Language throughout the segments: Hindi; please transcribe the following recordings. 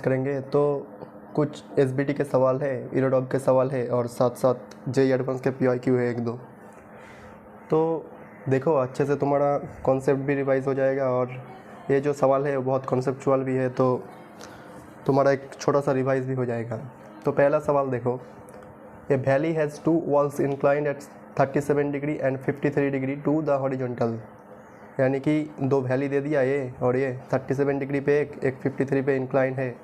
करेंगे। तो कुछ एसबीटी के सवाल है, इरोडॉग के सवाल है और साथ साथ जेईई एडवांस के पीआईक्यू है एक दो। तो देखो अच्छे से तुम्हारा कॉन्सेप्ट भी रिवाइज हो जाएगा और ये जो सवाल है वो बहुत कॉन्सेप्चुअल भी है, तो तुम्हारा एक छोटा सा रिवाइज भी हो जाएगा। तो पहला सवाल देखो, a valley has two walls inclined at 37 degree and 53 degree to the horizontal. यानी कि दो वैली दे दिया ये, और ये 37 डिग्री पे एक 53 पे इंक्लाइन है,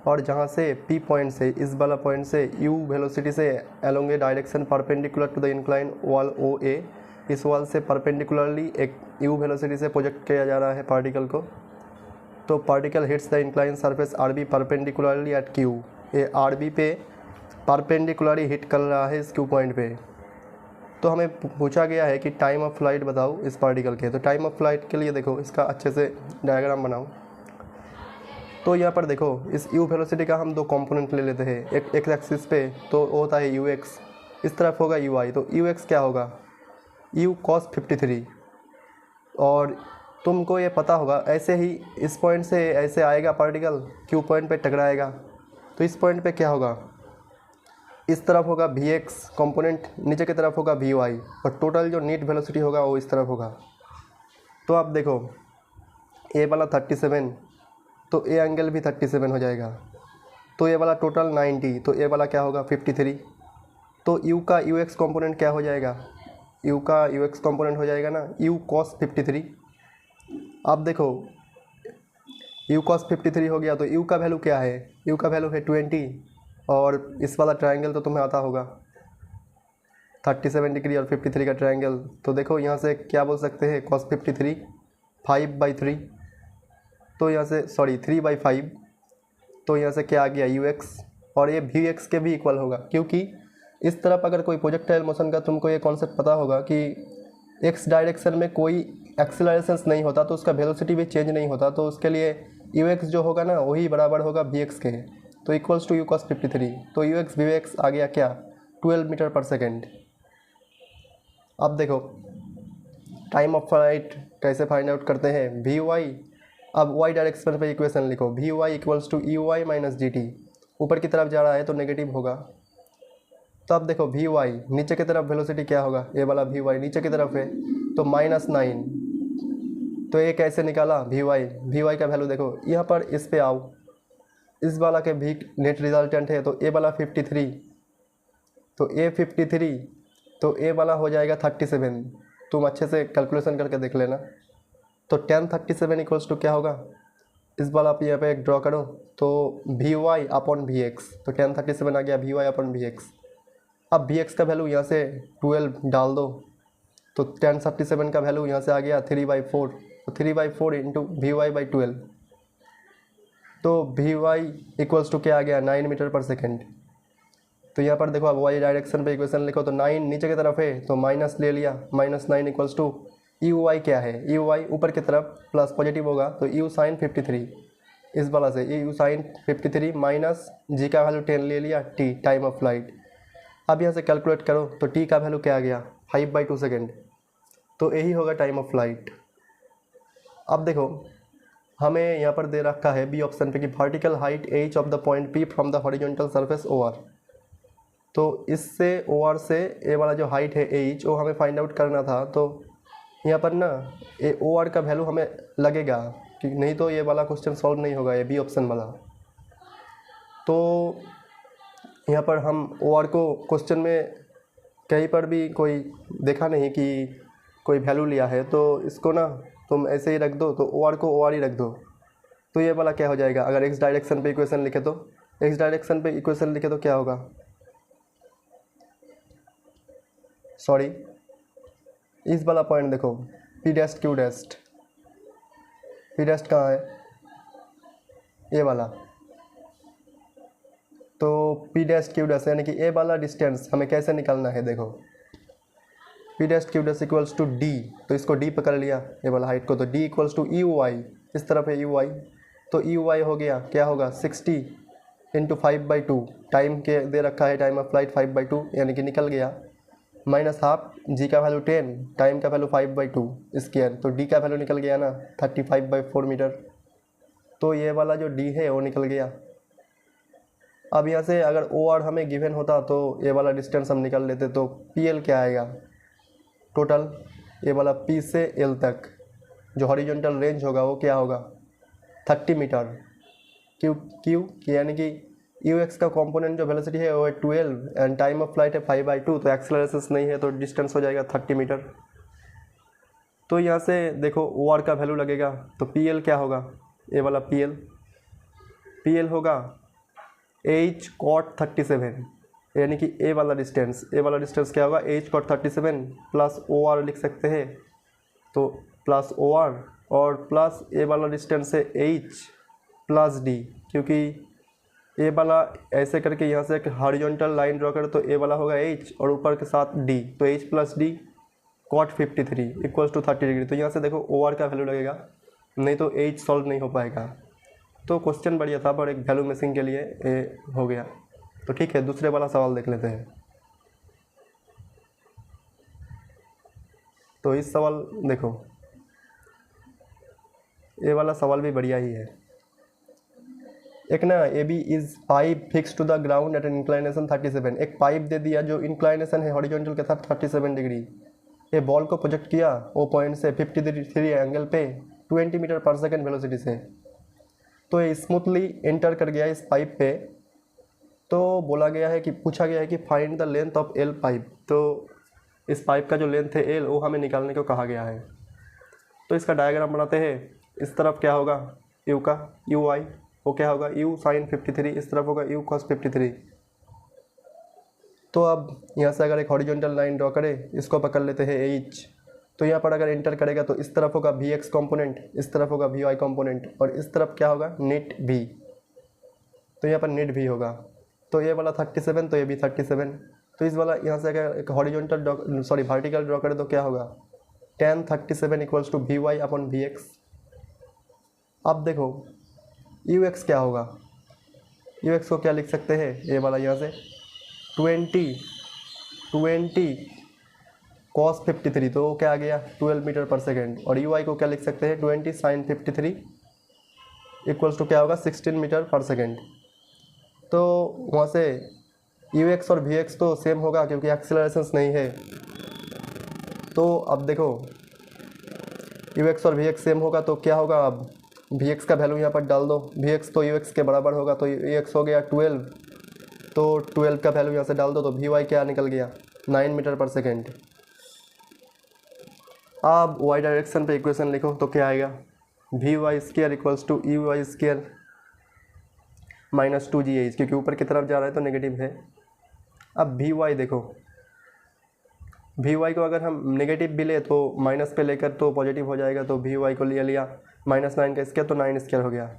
और जहाँ से पी पॉइंट से, इस वाला पॉइंट से यू वेलोसिटी से along a direction perpendicular to the incline wall O A, इस वॉल से परपेंडिकुलरली एक यू वेलोसिटी से प्रोजेक्ट किया जा रहा है पार्टिकल को। तो particle hits the incline surface R B perpendicularly at Q. ये आर बी पे परपेंडिकुलरली हिट कर रहा है इस क्यू पॉइंट पे। तो हमें पूछा गया है कि टाइम ऑफ फ्लाइट बताओ इस पार्टिकल के। तो टाइम ऑफ फ्लाइट के लिए देखो इसका अच्छे से डायग्राम बनाओ। तो यहाँ पर देखो इस यू वेलोसिटी का हम दो कंपोनेंट ले लेते हैं, एक एक्स एक्सिस पे तो वो होता है यू एक्स, इस तरफ होगा यू आई। तो यू एक्स क्या होगा, यू कॉस 53। और तुमको ये पता होगा ऐसे ही इस पॉइंट से ऐसे आएगा पार्टिकल, क्यू पॉइंट पे टकराएगा, तो इस पॉइंट पे क्या होगा, इस तरफ होगा वी एक्स कंपोनेंट, नीचे की तरफ होगा वी वाई, और टोटल जो नेट वेलोसिटी होगा वो इस तरफ होगा। तो आप देखो ए वाला 37, तो ए एंगल भी 37 हो जाएगा। तो ये वाला टोटल 90, तो ए वाला क्या होगा 53। तो यू का यू एक्स कॉम्पोनेंट क्या हो जाएगा, यू का यू एक्स कॉम्पोनेंट हो जाएगा ना यू कॉस 53। अब देखो यू कॉस 53 हो गया, तो यू का वैल्यू क्या है, यू का वैल्यू है 20, और इस वाला ट्रायंगल तो तुम्हें आता होगा 37 डिग्री और 53 का ट्रायंगल। तो देखो यहाँ से क्या बोल सकते हैं, कॉस 53 5/3, तो यहाँ से सॉरी 3/5, तो यहाँ से क्या आ गया यू एक्स, और ये वी एक्स के भी इक्वल होगा, क्योंकि इस तरफ अगर कोई प्रोजेक्टाइल मोशन का तुमको ये कॉन्सेप्ट पता होगा कि एक्स डायरेक्शन में कोई एक्सेलरेशंस नहीं होता तो उसका वेलोसिटी भी चेंज नहीं होता, तो उसके लिए यू एक्स जो होगा ना वही बराबर होगा वी एक्स के, तो इक्वल्स टू यू कॉस 53। तो यू एक्स वी एक्स आ गया क्या 12 मीटर पर सेकेंड। अब देखो टाइम ऑफ फ्लाइट कैसे फाइंड आउट करते हैं, वी वाई, अब वाई डायरेक्शन पे इक्वेशन लिखो, v y equals to u y minus g t, ऊपर की तरफ जा रहा है तो नेगेटिव होगा। तो अब देखो वी वाई नीचे की तरफ वेलोसिटी क्या होगा, ये वाला वी वाई नीचे की तरफ है तो -9, तो ये कैसे निकाला वी वाई का वैल्यू देखो यहाँ पर, इस पे आओ, इस वाला के भी नेट रिजल्टेंट है, तो ए वाला 53, तो ए 53, तो ए वाला हो जाएगा 37। तुम अच्छे से कैलकुलेशन करके देख लेना। तो 1037 इक्वल्स टू क्या होगा, इस वाला आप यहाँ पे एक ड्रॉ करो, तो v y upon v x, तो 1037 आ गया v y upon v x. अब वी एक्स का वैल्यू यहाँ से 12 डाल दो, तो 1037 का वैल्यू यहाँ से आ गया 3/4, तो 3/4 इंटू वी वाई बाई 12, तो वी वाई इक्वल्स टू क्या आ गया 9 मीटर पर सेकेंड। तो यहाँ पर देखो अब वाई डायरेक्शन पे इक्वेशन लिखो, तो 9 नीचे की तरफ है तो माइनस ले लिया, -9 इक्वल्स टू यू वाई क्या है, यू वाई ऊपर की तरफ प्लस पॉजिटिव होगा, तो यू साइन 53, इस वाला से यू साइन 53 माइनस जी का वैल्यू 10 ले लिया, टी टाइम ऑफ फ्लाइट। अब यहाँ से कैलकुलेट करो, तो टी का वैल्यू क्या आ गया 5/2 सेकेंड, तो यही होगा टाइम ऑफ फ्लाइट। अब देखो हमें यहाँ पर दे रखा है बी ऑप्शन पे कि vertical height H of the point P from the horizontal surface O R. तो इससे ओ आर से ए वाला जो हाइट है एच वो हमें फाइंड आउट करना था। तो यहाँ पर ना ए ओ आर का वैल्यू हमें लगेगा कि नहीं तो ये वाला क्वेश्चन सॉल्व नहीं होगा, ये बी ऑप्शन वाला। तो यहाँ पर हम ओ आर को क्वेश्चन में कहीं पर भी कोई देखा नहीं कि कोई वैल्यू लिया है, तो इसको ना तुम ऐसे ही रख दो, तो ओ आर को ओ आर ही रख दो। तो ये वाला क्या हो जाएगा, अगर एक्स डायरेक्शन पे इक्वेशन लिखे तो एक्स डायरेक्शन पे इक्वेशन लिखे तो क्या होगा, सॉरी इस वाला पॉइंट देखो P dash Q dashed, P dashed कहाँ है, ये वाला, तो पी डैस्ट क्यू डैस्ट यानी कि ए वाला डिस्टेंस हमें कैसे निकालना है, देखो P dash Q dash equals to d, तो इसको डी पकड़ लिया ये वाला हाइट को, तो d equals to u y, इस तरफ है यू वाई, तो यू वाई हो गया क्या होगा 60 इंटू 5/2, टाइम के दे रखा है टाइम ऑफ फ्लाइट 5/2 यानी कि निकल गया, माइनस हाफ जी का वैल्यू 10, टाइम का वैल्यू 5/2 स्क्वायर, तो डी का वैल्यू निकल गया ना 35/4 मीटर। तो ये वाला जो डी है वो निकल गया। अब यहाँ से अगर ओ आर हमें गिवन होता तो ये वाला डिस्टेंस हम निकाल लेते, तो पी एल क्या आएगा टोटल, ये वाला पी से एल तक जो हॉरिजॉन्टल रेंज होगा वो क्या होगा 30 मीटर। क्यों यानी कि यू एक्स का कंपोनेंट जो वेलोसिटी है वो है 12 एंड टाइम ऑफ फ्लाइट है 5/2, तो एक्सेलरेशन नहीं है तो डिस्टेंस हो जाएगा 30 मीटर। तो यहाँ से देखो ओ आर का वैल्यू लगेगा, तो पी एल क्या होगा, ये वाला पी एल होगा एच कॉट 37, यानी कि ए वाला डिस्टेंस क्या होगा H cot 37 plus O R लिख सकते हैं, तो प्लस ओ आर और प्लस ए वाला डिस्टेंस है एच प्लस डी, क्योंकि ए वाला ऐसे करके यहाँ से एक हॉरिजॉन्टल लाइन ड्रॉ करें तो ए वाला होगा एच और ऊपर के साथ डी, तो H plus d cot 53 equals to 30 degree. तो यहाँ से देखो ओ आर का वैल्यू लगेगा, नहीं तो एच सॉल्व नहीं हो पाएगा। तो क्वेश्चन बढ़िया था पर एक वैल्यू मिसिंग के लिए ए हो गया। तो ठीक है, दूसरे वाला सवाल देख लेते हैं। तो इस सवाल देखो, ये वाला सवाल भी बढ़िया ही है। एक ना A B is pipe fix to the ground at an inclination 37, एक पाइप दे दिया जो इंक्लाइनेशन है हॉरिजॉन्टल के साथ 37 डिग्री। ये बॉल को प्रोजेक्ट किया वो पॉइंट से 53 एंगल पे 20 मीटर पर सेकेंड वेलोसिटी से, तो ये स्मूथली एंटर कर गया इस पाइप पे। तो पूछा गया है कि find the length of L pipe, तो इस पाइप का जो लेंथ है एल वो हमें निकालने को कहा गया है। तो इसका डायग्राम बनाते हैं। इस तरफ क्या होगा यू का यू आई, वो क्या होगा यू साइन 53, इस तरफ होगा यू कॉस 53। तो अब यहाँ से अगर एक हॉरिजॉन्टल लाइन ड्रॉ करें, इसको पकड़ लेते हैं एच, तो यहाँ पर अगर एंटर करेगा तो इस तरफ होगा वी एक्स कॉम्पोनेंट, इस तरफ होगा वी वाई कॉम्पोनेंट और इस तरफ क्या होगा नेट वी, तो यहाँ पर नेट वी होगा। तो ये वाला 37 तो ये भी 37, तो इस वाला यहाँ से अगर एक हॉरिजॉन्टल वर्टिकल ड्रॉ करें तो क्या होगा tan 37 equals to v y upon v x. अब देखो यू एक्स क्या होगा, यू एक्स को क्या लिख सकते हैं, ये वाला यहाँ से 20 cos 53, तो क्या आ गया 12 मीटर पर सेकेंड, और यू आई को क्या लिख सकते हैं 20 sin 53 इक्वल्स टू क्या होगा 16 मीटर पर सेकेंड। तो वहाँ से यू एक्स और वी एक्स तो सेम होगा क्योंकि एक्सेलरेशंस नहीं है। तो अब देखो यू एक्स और वी एक्स सेम होगा तो क्या होगा, अब वी एक्स का वैल्यू यहाँ पर डाल दो, वी एक्स तो यू एक्स के बराबर होगा, तो यू एक्स हो गया 12, तो 12 का वैल्यू यहाँ से डाल दो, तो वी वाई क्या निकल गया 9 मीटर पर सेकेंड। अब वाई डायरेक्शन पे इक्वेशन लिखो तो क्या आएगा v y square equals to u y square minus 2GH, क्योंकि ऊपर की तरफ जा रहा है तो नेगेटिव है। अब वी वाई देखो, वी वाई को अगर हम नेगेटिव भी ले तो माइनस पे लेकर तो पॉजिटिव हो जाएगा, तो वी वाई को लिया -9 का स्क्वायर तो 9 स्क्वायर हो गया।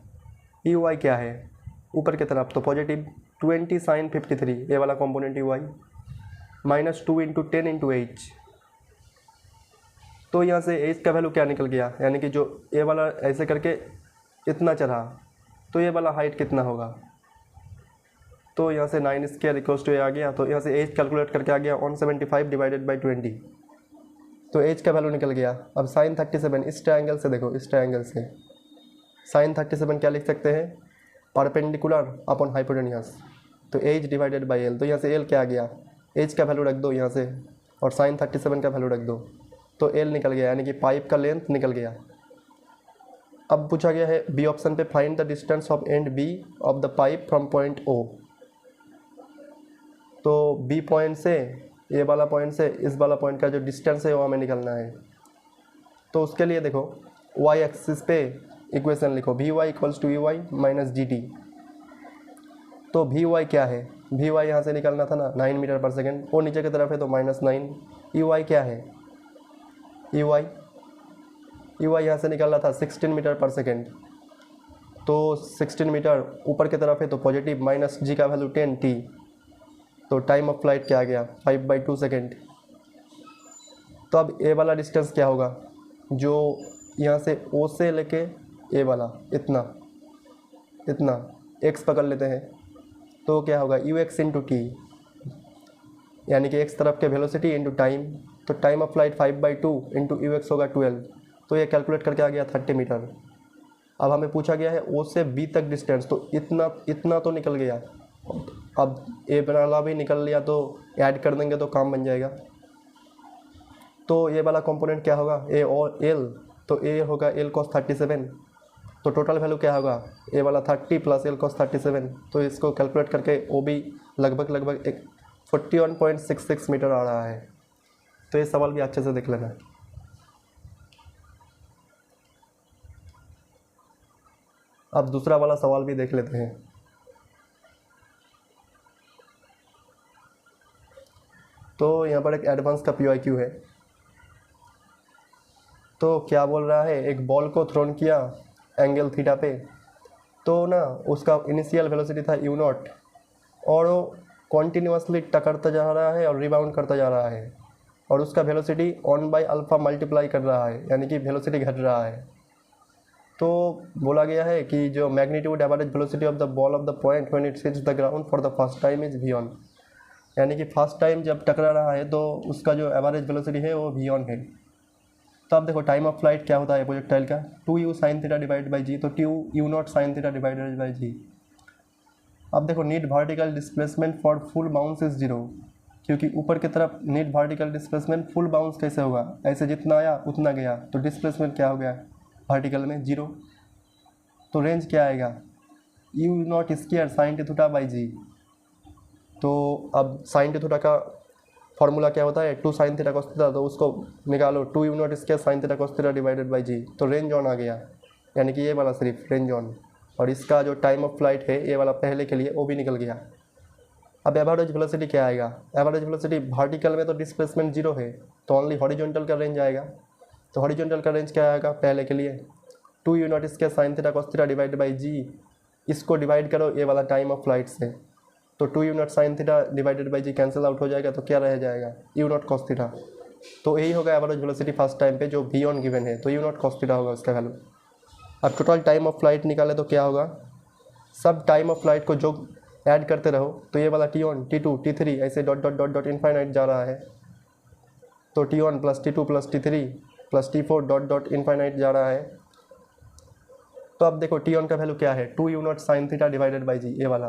यू वाई क्या है ऊपर की तरफ तो पॉजिटिव 20 sin 53, ये वाला कॉम्पोनेंट यू वाई -2 × 10 × H। तो यहाँ से H का वैल्यू क्या निकल गया, यानी कि जो ये वाला ऐसे करके इतना चढ़ा तो ये वाला हाइट कितना होगा, तो यहाँ से 9 स्क्वायर इक्वल्स टू आ गया, तो यहाँ से H कैलकुलेट करके आ गया 175 डिवाइडेड बाई 20, तो H का वैल्यू निकल गया। अब sin 37 इस ट्रायंगल से देखो, इस ट्रायंगल से sin 37 क्या लिख सकते हैं परपेंडिकुलर अपॉन हाइपोटेन्यूस, तो H डिवाइडेड बाई L, तो यहाँ से L क्या आ गया H का वैल्यू रख दो यहाँ से और sin 37 का वैल्यू रख दो, तो L निकल गया, यानी कि पाइप का लेंथ निकल गया। अब पूछा गया है बी ऑप्शन पे find the distance of end B of the pipe from point O, तो बी पॉइंट से ये वाला पॉइंट से इस वाला पॉइंट का जो डिस्टेंस है वो हमें निकलना है। तो उसके लिए देखो y एक्सिस पे इक्वेशन लिखो v y equals to u y minus g t. तो वी वाई क्या है, वी वाई यहाँ से निकलना था ना 9 मीटर पर सेकेंड, वो नीचे की तरफ है तो -9। यू वाई क्या है यू वाई यहाँ से निकल रहा था 16 मीटर पर सेकेंड, तो 16 मीटर ऊपर की तरफ है तो पॉजिटिव माइनस जी का वैल्यू 10t, तो टाइम ऑफ फ्लाइट क्या आ गया 5/2 सेकेंड। तो अब ए वाला डिस्टेंस क्या होगा, जो यहाँ से ओ से लेके ए वाला इतना x पकड़ लेते हैं, तो क्या होगा यू एक्स इंटू टी, यानी कि x तरफ के वेलोसिटी इंटू टाइम, तो time of flight 5/2 into you x होगा 12, तो ये कैलकुलेट करके आ गया 30 मीटर। अब हमें पूछा गया है ओ से बी तक डिस्टेंस, तो इतना तो निकल गया। अब ए वाला भी निकल लिया, तो ऐड कर देंगे तो काम बन जाएगा। तो ये वाला कंपोनेंट क्या होगा, ए और एल, तो ए होगा एल cos 37, तो टोटल वैल्यू क्या होगा, ए वाला 30 प्लस एल cos 37, तो इसको कैलकुलेट करके ओ भी लगभग एक 41.66 मीटर आ रहा है। तो ये सवाल भी अच्छे से देख लेना। अब दूसरा वाला सवाल भी देख लेते हैं। तो यहाँ पर एक एडवांस का PYQ है। तो क्या बोल रहा है, एक बॉल को थ्रोन किया एंगल थीटा पे, तो ना उसका इनिशियल वेलोसिटी था u0 और वो कॉन्टीन्यूसली टकरता जा रहा है और रिबाउंड करता जा रहा है, और उसका वेलोसिटी 1/α मल्टीप्लाई कर रहा है, यानी कि वेलोसिटी घट रहा है। तो बोला गया है कि जो magnitude average velocity of the ball of the point when it hits the ground for the first time is v1, यानी कि फर्स्ट टाइम जब टकरा रहा है तो उसका जो एवरेज वेलोसिटी है वो v1 है। तो अब देखो टाइम ऑफ फ्लाइट क्या होता है प्रोजेक्टाइल का, 2u sin theta divide by g, तो 2u0 sin theta divided by g. अब देखो need vertical displacement for full bounce is 0, क्योंकि ऊपर की तरफ need vertical displacement full bounce कैसे होगा, ऐसे जितना आया उतना गया, तो डिस्प्लेसमेंट क्या हो गया वर्टिकल में 0। तो रेंज क्या आएगा, u0 square sin theta by g. तो अब sin थीटा का फॉर्मूला क्या होता है, 2 sin थीटा cos थीटा, तो उसको निकालो 2u0 square sin theta cos theta divided by g, तो रेंज ऑन आ गया, यानी कि ये वाला सिर्फ रेंज ऑन। और इसका जो टाइम ऑफ फ्लाइट है ये वाला पहले के लिए वो भी निकल गया। अब एवरेज वेलोसिटी क्या आएगा, एवरेज वेलोसिटी वर्टिकल में तो डिस्प्लेसमेंट 0 है, तो ओनली हॉरिजॉन्टल का रेंज आएगा। तो हॉरिजॉन्टल का रेंज क्या आएगा पहले के लिए, 2u0 square sin theta cos theta divided by g, इसको डिवाइड करो ये वाला टाइम ऑफ फ्लाइट से, तो 2u0 sin theta divided by g cancel out हो जाएगा, तो क्या रह जाएगा u0 cos थीटा। तो यही होगा एवरेज वेलोसिटी फर्स्ट टाइम पे जो v1 गिवन है, तो u0 cos थीटा होगा उसका वैल्यू। अब टोटल टाइम ऑफ फ्लाइट निकाले तो क्या होगा, सब टाइम ऑफ फ्लाइट को जो ऐड करते रहो, तो ये वाला t1 t2 t3 ऐसे dot dot dot dot infinite जा रहा है, तो t1 plus t2 plus t3 plus t4 dot dot infinite जा रहा है। तो अब देखो t1 का वैल्यू क्या है, 2u0 sin theta divided by g, ये वाला।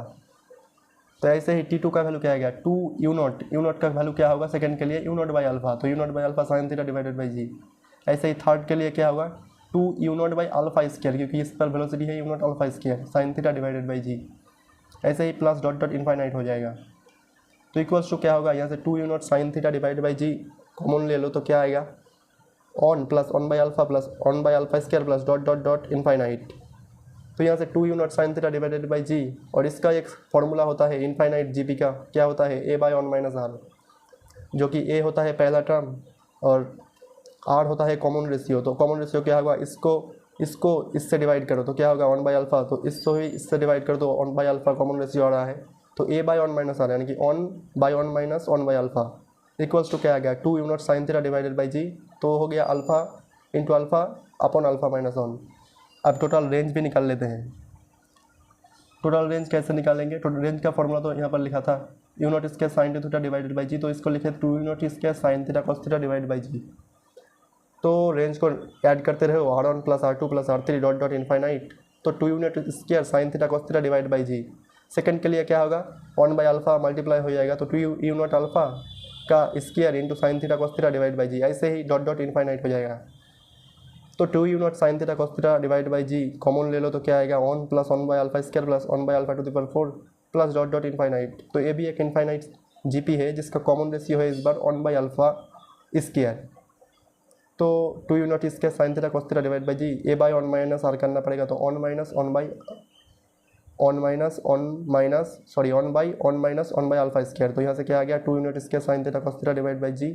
तो ऐसे ही t2 का वैल्यू क्या आएगा, 2u0 का वैल्यू क्या होगा सेकंड के लिए u0 बाई अल्फा, तो u0 by alpha sin theta divided by g. ऐसे ही थर्ड के लिए क्या होगा, 2u0 बाई अल्फा स्क्वायर, क्योंकि इस पर वेलोसिटी है u0 alpha square sin theta divided by g. ऐसे ही प्लस डॉट डॉट इनफाइनाइट हो जाएगा। तो इक्वल्स टू क्या होगा, यहाँ से 2u0 sin theta divided by g common ले लो, तो क्या आएगा on plus 1/α plus 1/α square plus dot dot dot infinite. तो यहाँ से 2u0 sin theta divided by g, और इसका एक फॉर्मूला होता है इनफाइनाइट जीपी का, क्या होता है a/1 - r, जो कि a होता है पहला टर्म और r होता है कॉमन रेशियो। तो कॉमन रेशियो क्या होगा, इसको इससे डिवाइड करो तो क्या होगा 1/α, तो इससे डिवाइड करो तो 1/α कॉमन रेशियो आ रहा है, तो a/1 - r, यानी कि 1/1 - 1/α इक्वल्स टू क्या आ गया 2u0 sin theta divided by g, तो हो गया alpha into alpha upon alpha minus 1। अब टोटल रेंज भी निकाल लेते हैं। टोटल रेंज कैसे निकालेंगे, टोटल रेंज का फॉर्मूला तो यहाँ पर लिखा था u0 square sin theta divided by g, तो इसको लिखे 2u0 square sin theta cos theta divide by g. तो रेंज को ऐड करते रहे r1 plus r2 plus r3 dot dot infinite, तो 2u0 square sin theta cos theta divide by g. Second के लिए क्या होगा 1/α मल्टीप्लाई हो जाएगा, तो 2u0 अल्फा का square into sin theta cos theta divide by g, ऐसे ही डॉट डॉट इनफाइनाइट हो जाएगा। तो 2u0 sin theta cos theta divide by g common ले लो, तो क्या आएगा 1 plus 1/α square plus 1/α to the power 4 plus dot dot infinite. तो ये भी एक इनफाइनाइट जीपी है जिसका कॉमन रेशियो है इस बार 1/α स्क्वायर। तो 2u0 square sin theta cos theta divide by g a/1 - r करना पड़ेगा, तो 1/1 स्क्वायर, तो यहाँ से क्या आ गया 2u0 square sin theta cos theta divide by g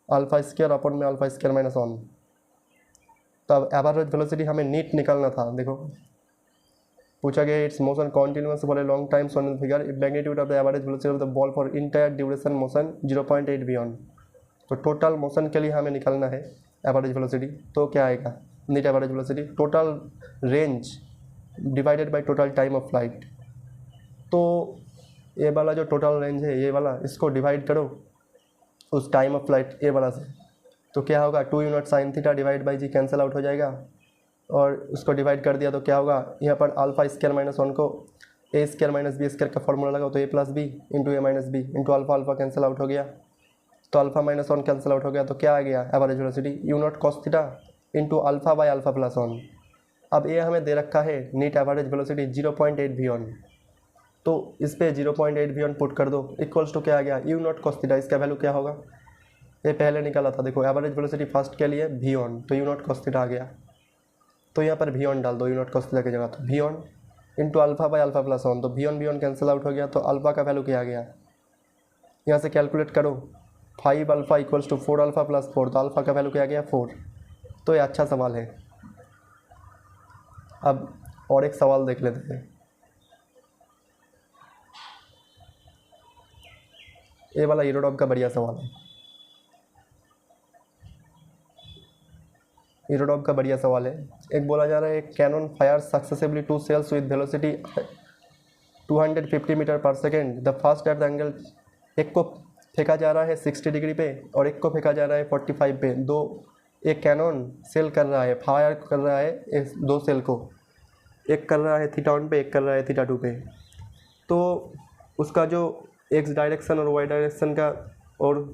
alpha square upon में अल्फा स्क्वायर माइनस 1। तो अब एवरेज वेलोसिटी हमें नीट निकालना था। देखो पूछा गया it's motion continuous for a long time shown in figure, if magnitude of the average velocity of the ball for entire duration motion 0.8 v1। तो टोटल मोशन के लिए हमें निकालना है एवरेज वेलोसिटी, तो क्या आएगा net average velocity total range divided by total time of flight. तो ये वाला जो टोटल रेंज है ये वाला, इसको डिवाइड करो उस टाइम ऑफ फ्लाइट ए वाला से, तो क्या होगा 2u0 sin theta divide by g cancel out हो जाएगा, और उसको डिवाइड कर दिया तो क्या होगा, यहाँ पर अल्फा स्क्वायर माइनस 1 को a square minus b square का फॉर्मूला लगाओ तो a plus b into a minus b into alpha, alpha cancel out हो गया तो अल्फा माइनस 1 कैंसिल आउट हो गया तो क्या आ गया, average velocity you not cos theta into alpha by alpha plus 1। अब ये हमें दे रखा है नीट एवरेज वेलोसिटी 0.8 v1, तो इस पर 0.8 v1 पुट कर दो इक्वल्स टू क्या आ गया, यू नॉट कॉस थीटा, इसका वैल्यू क्या होगा, ये पहले निकाला था देखो एवरेज वेलोसिटी फर्स्ट के लिए v1 तो यू नॉट कॉस थीटा आ गया, तो यहाँ पर v1 डाल दो यू नॉट कॉस थीटा की जगह, तो v1 into alpha by alpha plus 1, तो v1 कैंसिल आउट हो गया तो अल्फा का वैल्यू क्या आ गया, यहाँ से कैलकुलेट करो 5 alpha equals to 4 alpha plus 4, तो अल्फा का वैल्यू क्या आ गया 4। तो ये अच्छा सवाल है। अब और एक सवाल देख लेते हैं, ये वाला यूरोडॉप का बढ़िया सवाल है, यूरोडॉप का बढ़िया सवाल है। एक बोला जा रहा है cannon fire successively 2 shells with velocity 250 metre पर second, the first at the angle, एक को फेंका जा रहा है 60 डिग्री पे और एक को फेंका जा रहा है 45 पे, एक कैनन सेल कर रहा है, फायर कर रहा है 2 सेल को, एक कर रहा है थीटा 1 पे, एक कर रहा है थीटा 2 पे, तो उसका जो एक्स डायरेक्शन और वाई डायरेक्शन का और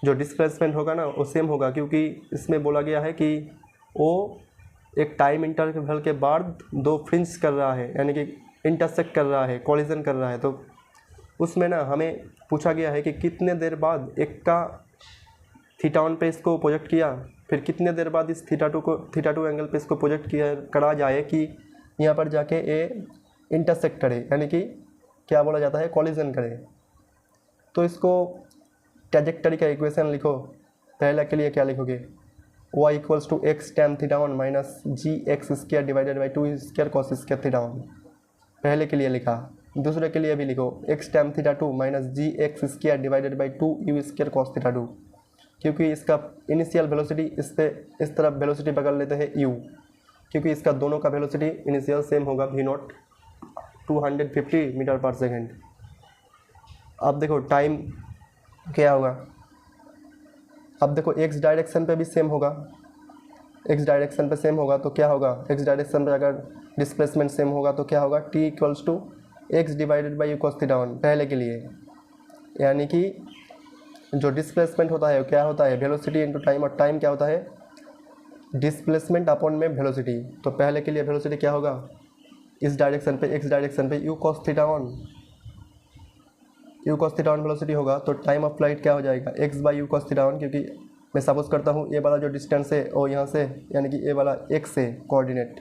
जो डिस्प्लेसमेंट होगा ना वो सेम होगा, क्योंकि इसमें बोला गया है कि वो एक टाइम इंटरवल के बाद 2 फ्रिंज कर रहा है, यानी कि इंटरसेक्ट कर रहा है, कॉलिजन कर रहा है, तो उसमें ना हमें पूछा गया है कि कितने देर बाद एक का थीटा 1 पे इसको प्रोजेक्ट किया, फिर कितने देर बाद इस थीटा 2 एंगल पे इसको प्रोजेक्ट किया करा जाए कि यहाँ पर जाके ये इंटरसेक्ट करे, यानी कि क्या बोला जाता है कॉलिजन करे। तो इसको ट्रैजेक्टरी का इक्वेशन लिखो, पहले के लिए क्या लिखोगे, y equals to x tan theta 1 minus g x square divided by 2 square cos square theta 1, पहले के लिए लिखा। दूसरे के लिए भी लिखो x tan theta 2 minus g x square divided by 2 u square cos theta 2, क्योंकि इसका इनिशियल वेलोसिटी इस तरफ वेलोसिटी पकड़ लेते हैं u, क्योंकि इसका दोनों का वेलोसिटी इनिशियल सेम होगा v नॉट 250 मीटर पर सेकेंड। अब देखो टाइम क्या होगा, अब देखो एक्स डायरेक्शन पे भी सेम होगा, एक्स डायरेक्शन पे सेम होगा तो क्या होगा, एक्स डायरेक्शन पे अगर डिस्प्लेसमेंट सेम होगा तो क्या होगा, t equals to x divided by u cos theta 1 पहले के लिए, यानी कि जो डिस्प्लेसमेंट होता है क्या होता है वेलोसिटी इनटू टाइम, और टाइम क्या होता है डिस्प्लेसमेंट अपॉन में वेलोसिटी। तो पहले के लिए वेलोसिटी क्या होगा, इस डायरेक्शन पे एक्स डायरेक्शन पे यू कॉस थीटा 1 वेलोसिटी होगा, तो टाइम ऑफ फ्लाइट क्या हो जाएगा x by u cos theta 1, क्योंकि मैं सपोज करता हूँ ये वाला जो डिस्टेंस है वो यहाँ से, यानी कि ये वाला एक्स है कोऑर्डिनेट।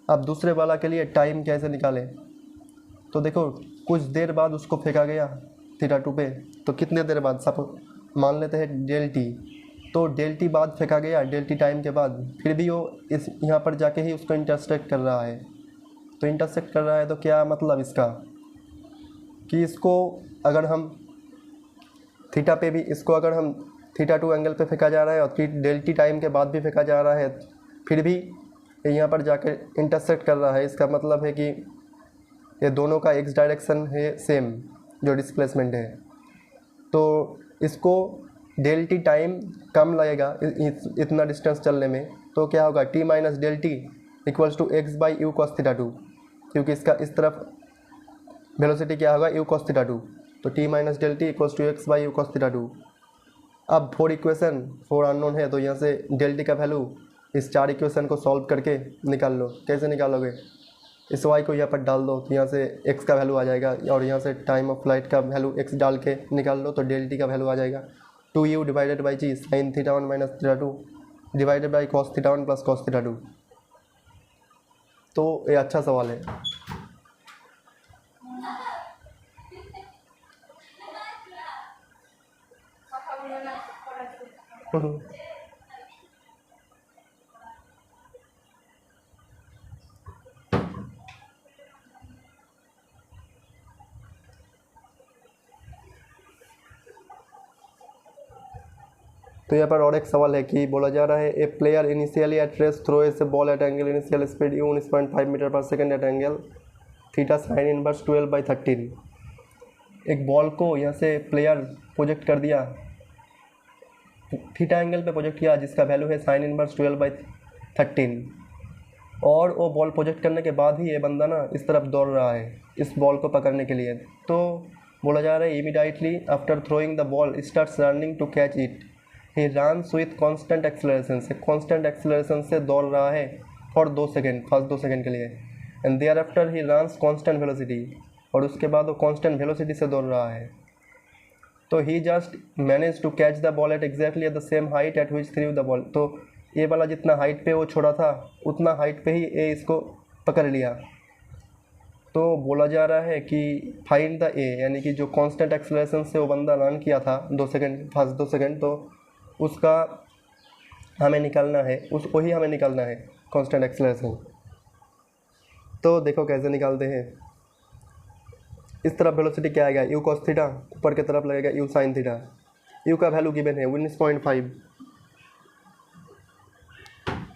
अब दूसरे वाला के लिए टाइम कैसे निकालें, तो देखो कुछ देर बाद उसको फेंका गया थीटा 2 पे, तो कितने देर बाद सपोज मान लेते हैं डेल टी, तो डेल टी बाद फेंका गया डेल टी टाइम के बाद, फिर भी वो इस यहाँ पर जाके ही उसको इंटरसेक्ट कर रहा है, तो इंटरसेक्ट कर रहा है तो क्या मतलब इसका कि इसको अगर हम थीटा पे भी, इसको अगर हम थीटा 2 एंगल पे फेंका जा रहा है और डेल टी टाइम के बाद भी फेंका जा रहा है, फिर भी यहाँ पर जाकर इंटरसेक्ट कर रहा है, इसका मतलब है कि ये दोनों का एक्स डायरेक्शन है सेम जो डिस्प्लेसमेंट है, तो इसको डेल टी टाइम कम लगेगा इतना डिस्टेंस चलने में, तो क्या होगा t minus del t equals to x by u cos theta 2, क्योंकि इसका इस तरफ वेलोसिटी क्या होगा यू कॉस थीटा 2, तो t minus del t equals to x by u cos theta 2। अब 4 इक्वेशन 4 अननोन है, तो यहाँ से डेल टी का वैल्यू इस 4 इक्वेशन को सॉल्व करके निकाल लो। कैसे निकालोगे, इस वाई को यहाँ पर डाल दो तो यहाँ से एक्स का वैल्यू आ जाएगा, और यहाँ से टाइम ऑफ फ्लाइट का वैल्यू एक्स डाल के निकाल लो तो डेल टी का वैल्यू आ जाएगा 2u divided by g sine theta 1 minus theta 2 divided by cos theta 1 plus cos theta 2। तो ये अच्छा सवाल है। तो यहाँ पर और एक सवाल है कि बोला जा रहा है a player initially at rest throw a ball at angle initial speed u 19.5 metre पर second at angle theta sine inverse 12/13। एक बॉल को यहाँ से प्लेयर प्रोजेक्ट कर दिया, थीटा एंगल पे प्रोजेक्ट किया जिसका वैल्यू है साइन इनवर्स 13। और वो बॉल प्रोजेक्ट करने के बाद ही ये बंदा ना इस तरफ दौड़ रहा है इस बॉल को पकड़ने के लिए। तो बोला जा रहा है immediately after throwing the ball starts running to catch it, he runs with constant acceleration, से कांस्टेंट एक्सेलरेशन से दौड़ रहा है फॉर 2 सेकेंड, फर्स्ट 2 सेकेंड के लिए। And thereafter he runs constant velocity, और उसके बाद वो कांस्टेंट वेलोसिटी से दौड़ रहा है। तो he just manage to catch the ball at exactly at the same height at which threw the ball. तो ये वाला जितना हाइट पे वो छोड़ा था उतना हाइट पे ही ये इसको पकड़ लिया। तो बोला जा रहा है कि फाइंड द ए, यानी कि जो कांस्टेंट एक्सेलरेशन से वो बंदा रन किया था 2 सेकेंड, फर्स्ट 2 सेकेंड, तो उसका हमें निकालना है, उसको ही हमें निकालना है कांस्टेंट एक्सेलरेशन। तो देखो कैसे निकालते हैं। इस तरफ वेलोसिटी क्या आएगा, यू कॉस थीटा, ऊपर की तरफ लगेगा यू साइन थीटा। यू का वैल्यू गिवन है 19.5।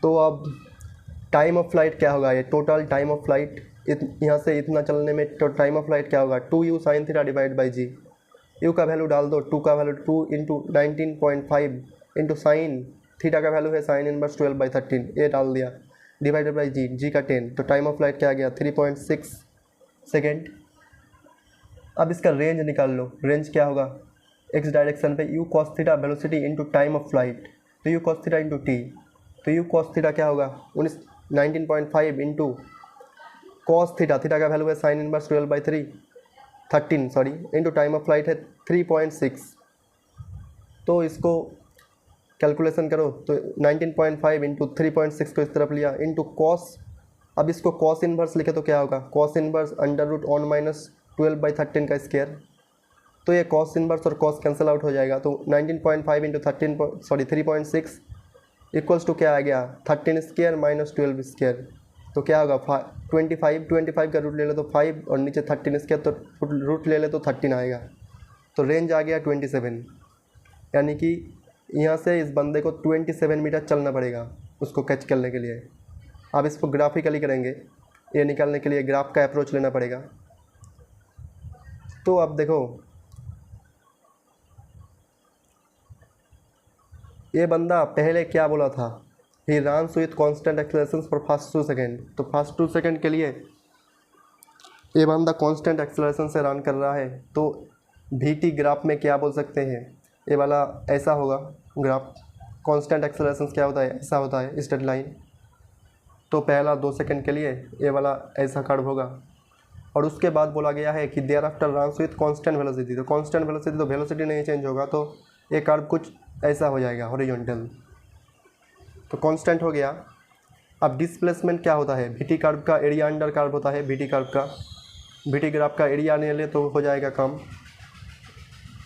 तो अब टाइम ऑफ फ्लाइट क्या होगा, ये टोटल टाइम ऑफ फ्लाइट यहाँ से इतना चलने में तो टाइम ऑफ फ्लाइट क्या होगा, 2u sine theta divide by g. U का वैल्यू डाल दो, 2 का value 2 into 19.5 into sine theta का वैल्यू है साइन इनवर्स 12/13, ये डाल दिया, डिवाइडेड बाई जी, जी का 10। तो टाइम ऑफ फ्लाइट क्या आ गया 3.6 सेकेंड। अब इसका रेंज निकाल लो, रेंज क्या होगा, एक्स डायरेक्शन पे u cos theta velocity into time of flight, तो u cos theta into t. तो यू कॉस थीटा क्या होगा 19.5 इंटू कॉस थीटा, थीटा का वैल्यू है sine inverse 13 sorry, into time of flight है 3.6। तो इसको कैलकुलेशन करो, तो 19.5 इंटू 3.6 को इस तरफ लिया इंटू कॉस। अब इसको कॉस इनवर्स लिखे तो क्या होगा, cos inverse under root on minus 12/13 का स्क्वायर। तो ये कॉस इनवर्स और कॉस कैंसिल आउट हो जाएगा। तो 19.5 इंटू 3.6 इक्वल्स टू क्या आ गया 13 स्क्वायर माइनस 12 स्क्वायर। तो क्या होगा 25 का रूट ले लो तो 5, और नीचे 13 स्क्वायर तो रूट ले ले तो 13 आएगा। तो रेंज आ गया 27, यानी कि यहाँ से इस बंदे को 27 मीटर चलना पड़ेगा उसको कैच करने के लिए। अब इसको ग्राफिकली करेंगे, ये निकालने के लिए ग्राफ का अप्रोच लेना पड़ेगा। तो अब देखो ये बंदा पहले क्या बोला था, ही runs with constant acceleration for first 2 second. तो फर्स्ट 2 सेकेंड के लिए ये बंदा कांस्टेंट एक्सेलरेशन से रन कर रहा है। तो VT ग्राफ में क्या बोल सकते हैं, ये वाला ऐसा होगा ग्राफ। कांस्टेंट एक्सेलरेशन क्या होता है, ऐसा होता है स्ट्रेट लाइन। तो पहला 2 सेकेंड के लिए ये वाला ऐसा कर्व होगा, और उसके बाद बोला गया है कि thereafter runs with constant velocity. तो कांस्टेंट वेलोसिटी तो वेलोसिटी नहीं चेंज होगा, तो ये कर्व कुछ ऐसा हो जाएगा हॉरिजॉन्टल। तो कांस्टेंट हो गया। अब डिस्प्लेसमेंट क्या होता है, VT कर्व का एरिया अंडर कर्व होता है, VT कर्व का VT ग्राफ का एरिया नहीं ले तो हो जाएगा कम।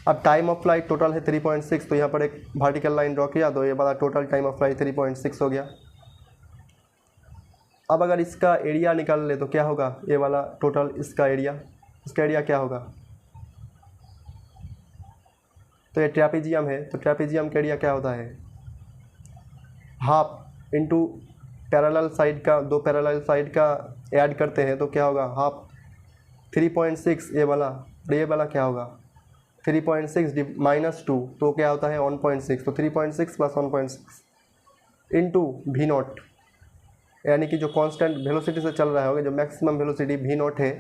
अब टाइम ऑफ फ्लाइट टोटल है 3.6, तो यहाँ पर एक वर्टिकल लाइन ड्रॉ किया तो ये वाला टोटल टाइम ऑफ फ्लाइट 3.6 हो गया। अब अगर इसका एरिया निकाल ले तो क्या होगा, ये वाला टोटल इसका एरिया क्या होगा, तो ये ट्रैपेजियम है, तो ट्रैपेजियम का एरिया क्या होता है हाफ इंटू पैरेलल साइड का, 2 पैरेलल साइड का ऐड करते हैं तो क्या होगा हाफ 3.6 ये वाला, और ये वाला क्या होगा 3.6 माइनस 2, तो क्या होता है 1.6। तो 3.6 प्लस 1.6 इंटू V0, यानी कि जो कांस्टेंट वेलोसिटी से चल रहा होगा, जो मैक्सिमम वेलोसिटी V0 है,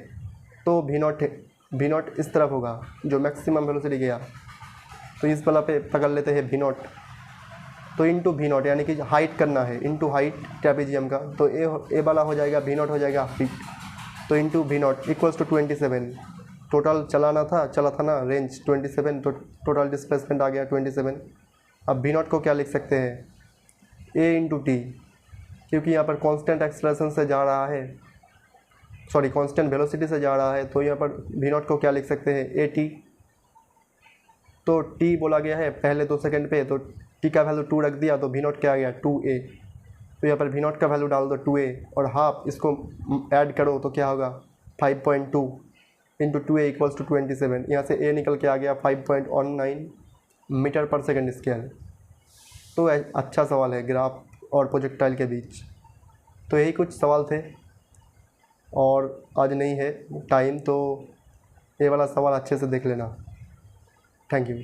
तो V0 इस तरफ होगा जो मैक्सिमम वेलोसिटी गया, तो इस वाला पे पकड़ लेते हैं V0। तो इंटू V0 यानी कि हाइट करना है, इंटू हाइट ट्रैपेजियम का, तो ए वाला हो जाएगा V0 हो जाएगा फीट। तो into V0 equals to 27। Total चला था ना रेंज 27, तो टोटल डिस्प्लेसमेंट आ गया 27। अब V0 को क्या लिख सकते हैं, A इंटू टी, क्योंकि यहाँ पर कांस्टेंट एक्सेलरेशन से जा रहा है, सॉरी कांस्टेंट वेलोसिटी से जा रहा है, तो यहाँ पर V0 को क्या लिख सकते हैं AT। तो T बोला गया है पहले 2 सेकेंड पे, तो T का वैल्यू 2 रख दिया तो V0 क्या आ गया 2A। तो यहाँ पर V0 का वैल्यू डाल दो 2A, और हाफ इसको ऐड करो तो क्या होगा 5.2 इंटू 2A इक्वल्स टू 27। यहाँ से A निकल के आ गया 5.19 मीटर पर सेकेंड स्क्वायर। तो अच्छा सवाल है ग्राफ और प्रोजेक्टाइल के बीच। तो यही कुछ सवाल थे, और आज नहीं है टाइम, तो ये वाला सवाल अच्छे से देख लेना। Thank you.